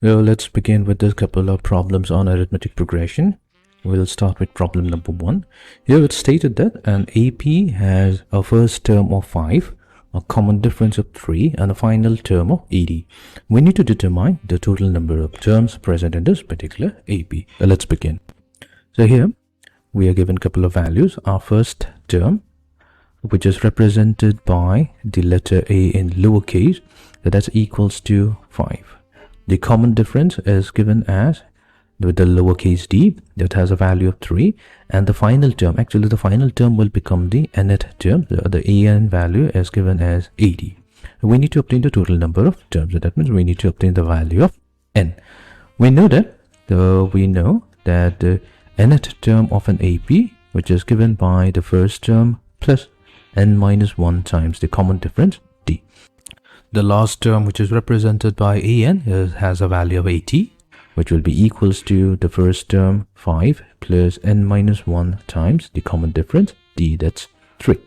So let's begin with a couple of problems on arithmetic progression. We'll start with problem number 1. Here it's stated that an AP has a first term of 5, a common difference of 3, and a final term of 80. We need to determine the total number of terms present in this particular AP. So let's begin. So here we are given a couple of values. Our first term, which is represented by the letter A in lowercase, so that's equals to 5. The common difference is given as with the lowercase d, that has a value of 3, and the final term, actually the final term will become the nth term. The an value is given as 80. We need to obtain the total number of terms. So that means we need to obtain the value of n. We know that the nth term of an AP, which is given by the first term plus n minus 1 times the common difference d. The last term, which is represented by an, has a value of 80, which will be equals to the first term 5 plus n minus 1 times the common difference d, that's 3.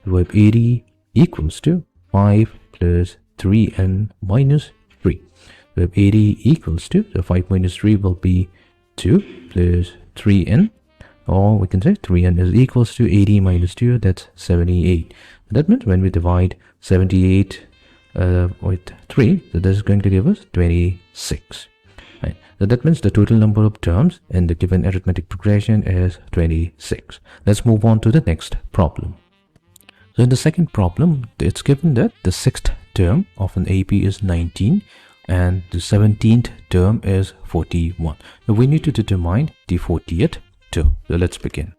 We have 80 equals to 5 plus 3n minus 3. We have 80 equals to, so 5 minus 3 will be 2 plus 3n, or we can say 3n is equals to 80 minus 2, that's 78. That means when we divide 78 with 3, so this is going to give us 26. Right. So that means the total number of terms in the given arithmetic progression is 26. Let's move on to the next problem. So in the second problem, it's given that the sixth term of an AP is 19 and the 17th term is 41. So we need to determine the 40th term. So let's begin.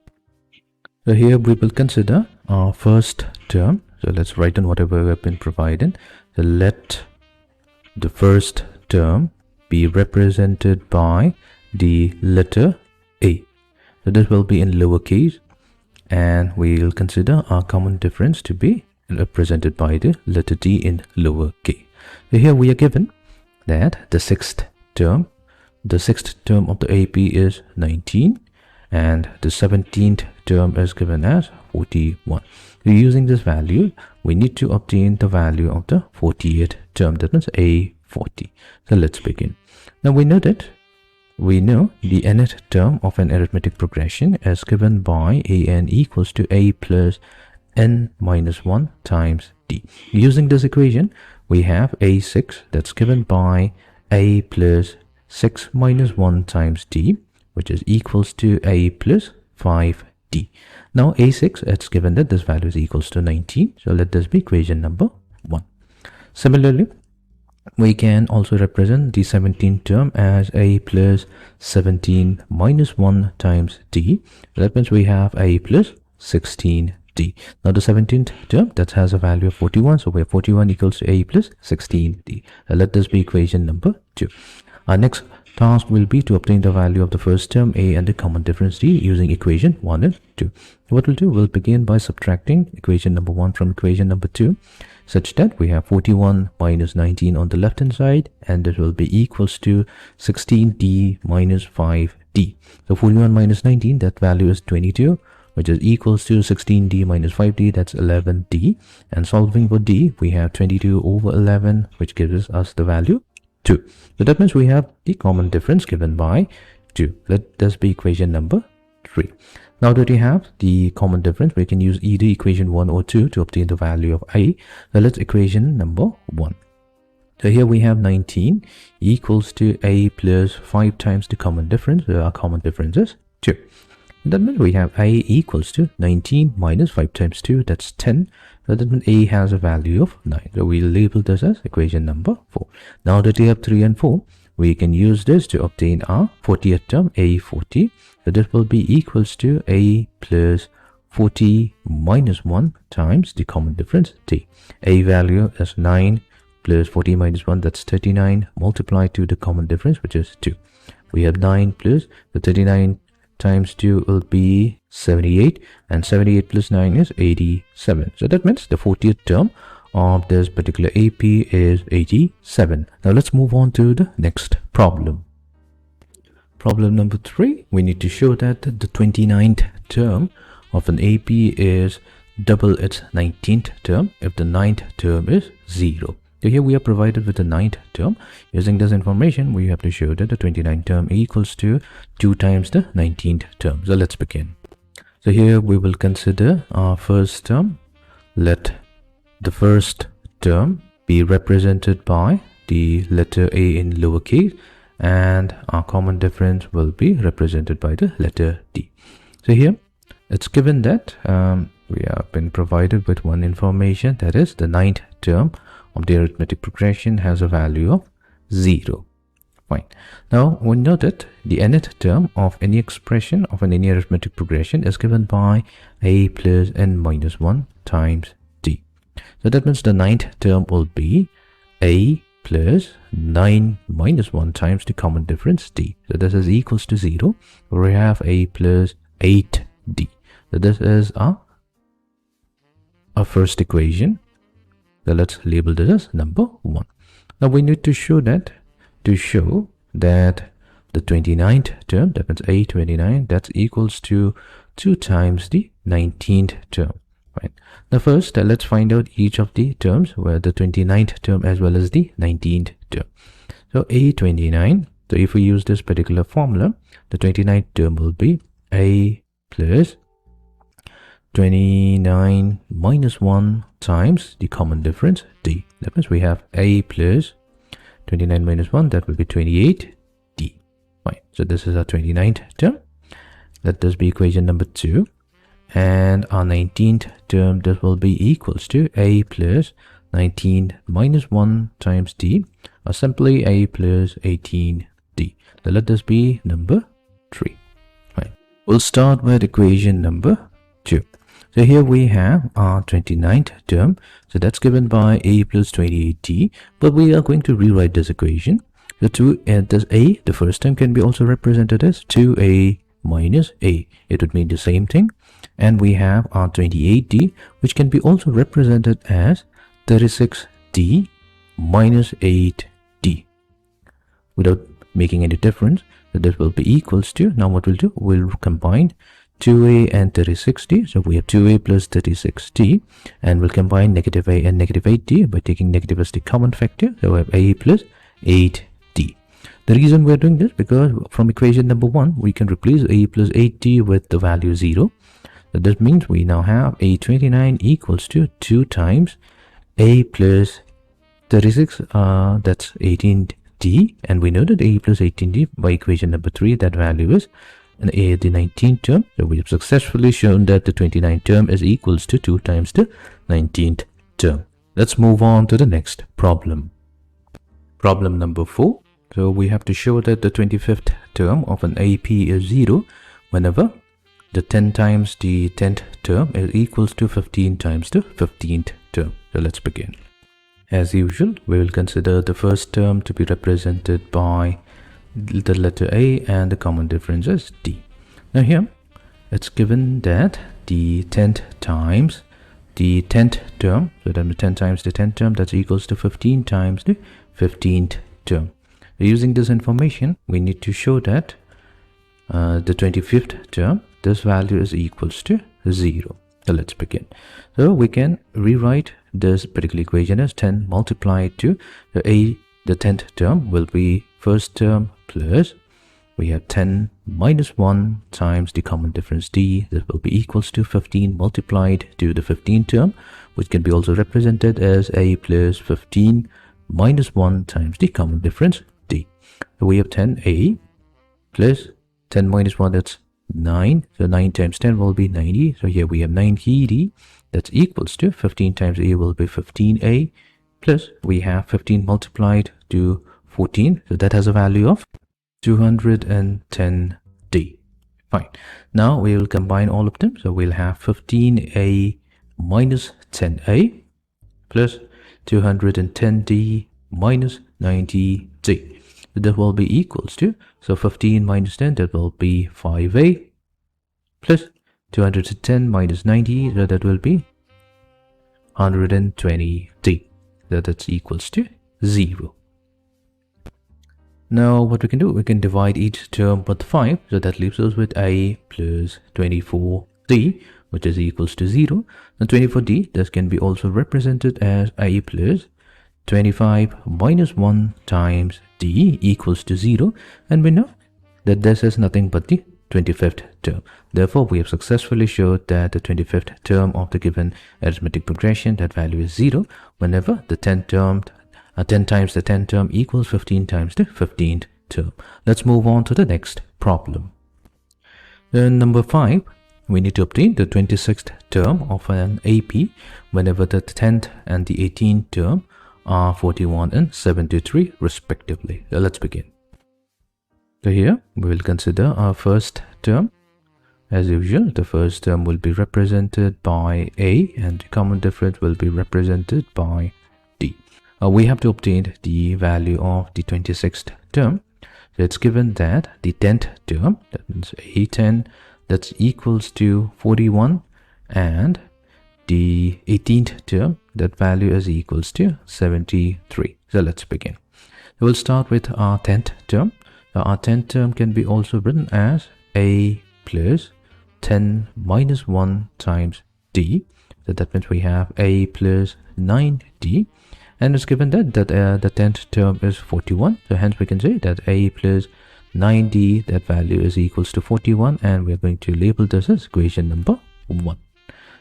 So here we will consider our first term. So let's write down whatever we have been provided. So let the first term be represented by the letter A. So this will be in lowercase, and we will consider our common difference to be represented by the letter D in lowercase. So here we are given that the sixth term of the AP is 19 and the 17th term is given as 41. So using this value, we need to obtain the value of the 40th term, that means A40. So let's begin. Now we know the nth term of an arithmetic progression is given by an equals to a plus n minus 1 times d. Using this equation, we have a6 that's given by a plus 6 minus 1 times d, which is equals to a plus 5d. Now a6, it's given that this value is equals to 19, so let this be equation number 1. Similarly, we can also represent the 17th term as a plus 17 minus 1 times d. That means we have a plus 16d. Now the 17th term, that has a value of 41, so we have 41 equals to a plus 16d. Let this be equation number 2. Our next task will be to obtain the value of the first term a and the common difference d using equation 1 and 2. What we'll do, we'll begin by subtracting equation number 1 from equation number 2, such that we have 41 minus 19 on the left hand side, and this will be equals to 16d minus 5d. So 41 minus 19, that value is 22, which is equals to 16d minus 5d, that's 11d. And solving for d, we have 22 over 11, which gives us the value 2. So that means we have the common difference given by 2. Let this be equation number 3. Now that we have the common difference, we can use either equation 1 or 2 to obtain the value of a. So let's equation number 1. So here we have 19 equals to a plus 5 times the common difference. So our common difference is 2. That means we have a equals to 19 minus 5 times 2, that's 10. So that means a has a value of 9. So we'll label this as equation number 4. Now that we have 3 and 4, we can use this to obtain our 40th term, a40. So this will be equals to a plus 40 minus 1 times the common difference d. A value is 9 plus 40 minus 1, that's 39, multiplied to the common difference, which is 2. We have 9 plus the 39 times 2 will be 78, and 78 plus 9 is 87. So that means the 40th term of this particular AP is 87. Now let's move on to the next problem. Problem number 3, we need to show that the 29th term of an AP is double its 19th term if the 9th term is 0. So here we are provided with the 9th term. Using this information, we have to show that the 29th term equals to 2 times the 19th term. So let's begin. So here we will consider our first term. Let the first term be represented by the letter A in lowercase, and our common difference will be represented by the letter D. So here it's given that we have been provided with one information, that is the 9th term of the arithmetic progression has a value of 0. Fine. Now we know that the nth term of any expression of any arithmetic progression is given by a plus n minus 1 times d. So that means the 9th term will be a plus 9 minus 1 times the common difference d. So this is equals to 0. We have a plus 8d. So this is our first equation. So let's label this as number 1. Now we need to show that the 29th term, that means a29, that's equals to 2 times the 19th term. Right. Now first let's find out each of the terms, where the 29th term as well as the 19th term. So a29, so if we use this particular formula, the 29th term will be a plus 29 minus 1 times the common difference d. That means we have a plus 29 minus 1, that will be 28d. Right. So this is our 29th term. Let this be equation number 2. And our 19th term, this will be equals to a plus 19 minus 1 times d, or simply a plus 18d. So let this be number 3. Right. We'll start with equation number 2. So here we have our 29th term. So that's given by a plus 28d, but we are going to rewrite this equation. So this a, the first term, can be also represented as 2a minus a. It would mean the same thing. And we have our 28d, which can be also represented as 36d minus 8d without making any difference. So this will be equals to, now what we'll do, we'll combine 2a and 36d. So we have 2a plus 36d, and we'll combine negative a and negative 8d by taking negative as the common factor. So we have a plus 8d. The reason we're doing this, because from equation number 1 we can replace a plus 8d with the value 0. So this means we now have a29 equals to 2 times a plus 36, that's 18d, and we know that a plus 18d by equation number 3, that value is an a, the 19th term. So we have successfully shown that the 29th term is equals to 2 times the 19th term. Let's move on to the next problem. Problem number 4. So we have to show that the 25th term of an AP is 0 whenever the 10 times the 10th term is equals to 15 times the 15th term. So let's begin. As usual, we will consider the first term to be represented by the letter A and the common difference is D. Now here it's given that the 10th times the 10th term, so then 10 times the 10th term, that's equals to 15 times the 15th term. Using this information, we need to show that the 25th term, this value is equals to 0. So let's begin. So we can rewrite this particular equation as 10 multiplied to the 10th term will be first term plus, we have 10 minus 1 times the common difference d. This will be equals to 15 multiplied to the 15th term, which can be also represented as a plus 15 minus 1 times the common difference d. So we have 10a plus 10 minus 1, that's 9. So 9 times 10 will be 90. So here we have 9d, that's equals to 15 times a will be 15a, plus we have 15 multiplied to 14. So that has a value of 210d. Fine. Now we will combine all of them. So we'll have 15a minus 10a plus 210d minus 90d. So that will be equals to, so 15 minus 10, that will be 5a plus 210 minus 90, so that will be 120d. So that's equals to 0. Now what we can do, we can divide each term by 5, so that leaves us with a plus 24d, which is equals to 0. Now 24d, this can be also represented as a plus 25 minus 1 times d equals to 0, and we know that this is nothing but the 25th term. Therefore, we have successfully showed that the 25th term of the given arithmetic progression, that value is 0 whenever the 10 times the 10th term equals 15 times the 15th term. Let's move on to the next problem. Then number 5, we need to obtain the 26th term of an AP whenever the 10th and the 18th term are 41 and 73 respectively. So let's begin. So here we will consider our first term. As usual, the first term will be represented by A and the common difference will be represented by D. We have to obtain the value of the 26th term. So it's given that the 10th term, that means A10, that's equals to 41, and the 18th term, that value is equals to 73. So let's begin. We'll start with our 10th term. Now our 10th term can be also written as A plus 10 minus 1 times D. So that means we have A plus 9D. And it's given that the 10th term is 41. So hence we can say that A plus 9D, that value is equals to 41. And we're going to label this as equation number 1.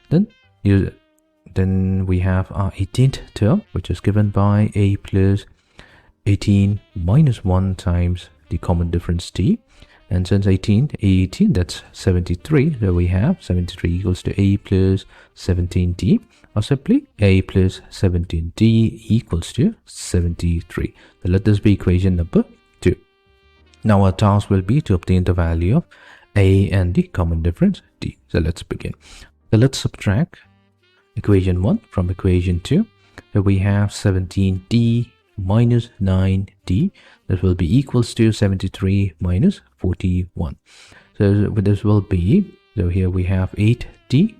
Then we have our 18th term, which is given by A plus 18 minus 1 times the common difference D. And since 18, that's 73, so we have 73 equals to A plus 17D, or simply A plus 17D equals to 73. So let this be equation number 2. Now our task will be to obtain the value of A and the common difference D. So let's begin. So let's subtract equation 1 from equation 2. So we have 17D minus 9D, that will be equals to 73 minus 41. So this will be, so here we have 8D,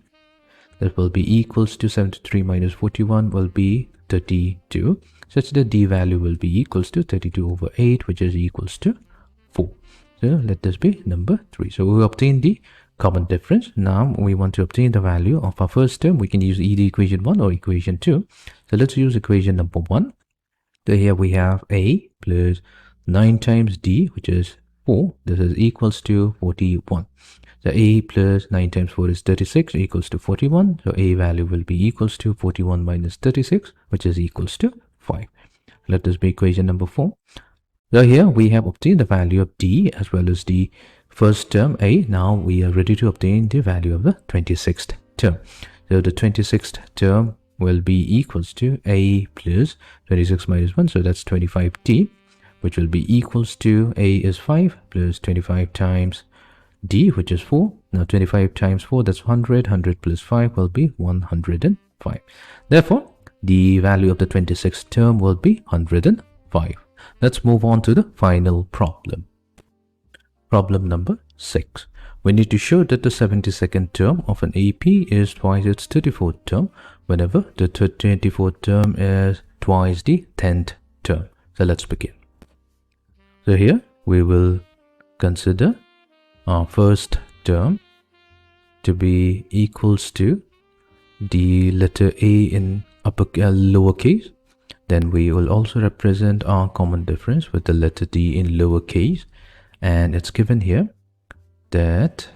that will be equals to 73 minus 41 will be 32, such that D value will be equals to 32 over 8, which is equals to 4. So let this be number 3. So we obtain the common difference. Now we want to obtain the value of our first term. We can use either equation 1 or equation 2. So let's use equation number 1. So here we have A plus 9 times D, which is 4. This is equals to 41. So A plus 9 times 4 is 36, equals to 41. So A value will be equals to 41 minus 36, which is equals to 5. Let this be equation number 4. So here we have obtained the value of D as well as the first term A. Now we are ready to obtain the value of the 26th term. So the 26th term will be equals to A plus 26 minus 1, so that's 25D, which will be equals to A is 5 plus 25 times D, which is 4. Now 25 times 4, that's 100. 100 plus 5 will be 105. Therefore, the value of the 26th term will be 105. Let's move on to the final problem. Problem number 6. We need to show that the 72nd term of an AP is twice its 34th term whenever the 24th term is twice the 10th term. So let's begin. So here we will consider our first term to be equals to the letter A in lowercase. Then we will also represent our common difference with the letter D in lowercase. And it's given here that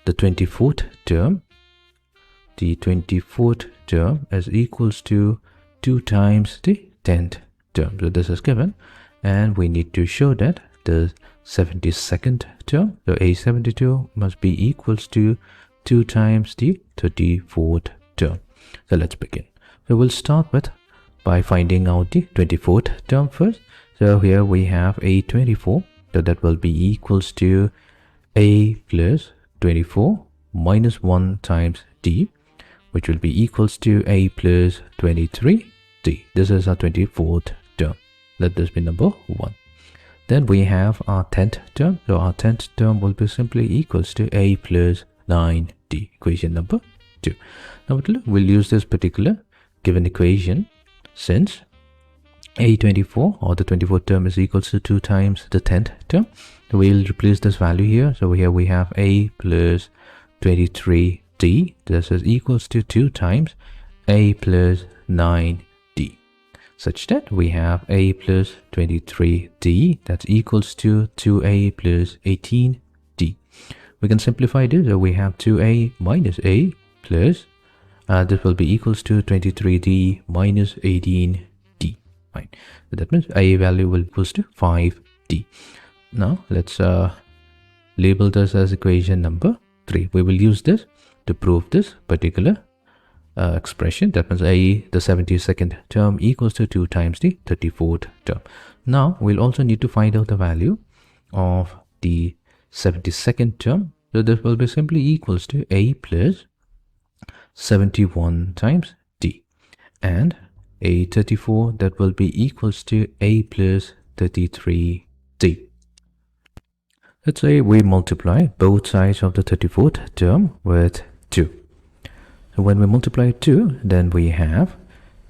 the 24th term is equals to 2 times the 10th term. So this is given, and we need to show that the 72nd term, so A72, must be equals to 2 times the 34th term. So let's begin. So we'll start by finding out the 24th term first. So here we have A24, so that will be equals to A plus 24 minus 1 times D, which will be equals to A plus 23D. This is our 24th term. Let this be number 1. Then we have our 10th term. So our 10th term will be simply equals to A plus 9D, equation number 2. Now we'll use this particular given equation since A24 or the 24th term is equals to 2 times the 10th term. So we'll replace this value here. So here we have A plus 23D. This is equals to 2 times A plus 9D. such that we have a plus 23d, that's equals to 2a plus 18d. We can simplify this, so we have 2a minus a plus, this will be equals to 23d minus 18d. Fine. So that means a value will equals to 5d. Now let's label this as equation number 3. We will use this to prove this particular expression. That means a, the 72nd term, equals to 2 times the 34th term. Now we'll also need to find out the value of the 72nd term. So this will be simply equals to a plus 71 times d, and a 34, that will be equals to a plus 33d. Let's say we multiply both sides of the 34th term with 2. So when we multiply 2, then we have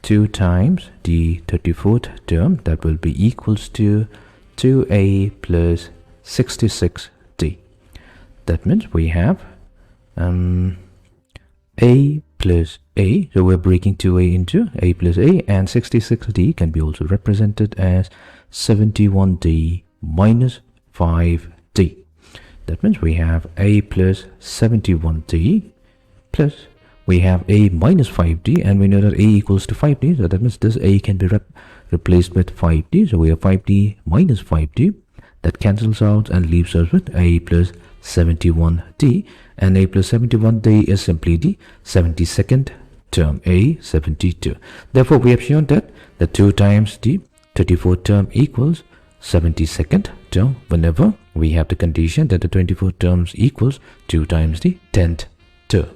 2 times the 34th term, that will be equals to 2a plus 66d. That means we have a plus a, so we're breaking 2a into a plus a, and 66d can be also represented as 71d minus 5d. That means we have a plus 71d plus we have a minus 5d, and we know that a equals to 5d, so that means this a can be replaced with 5d, so we have 5d minus 5d. That cancels out and leaves us with a plus 71d, and a plus 71d is simply the 72nd term, a 72. Therefore, we have shown that the 2 times the 34th term equals 72nd term whenever we have the condition that the 24th terms equals 2 times the 10th term.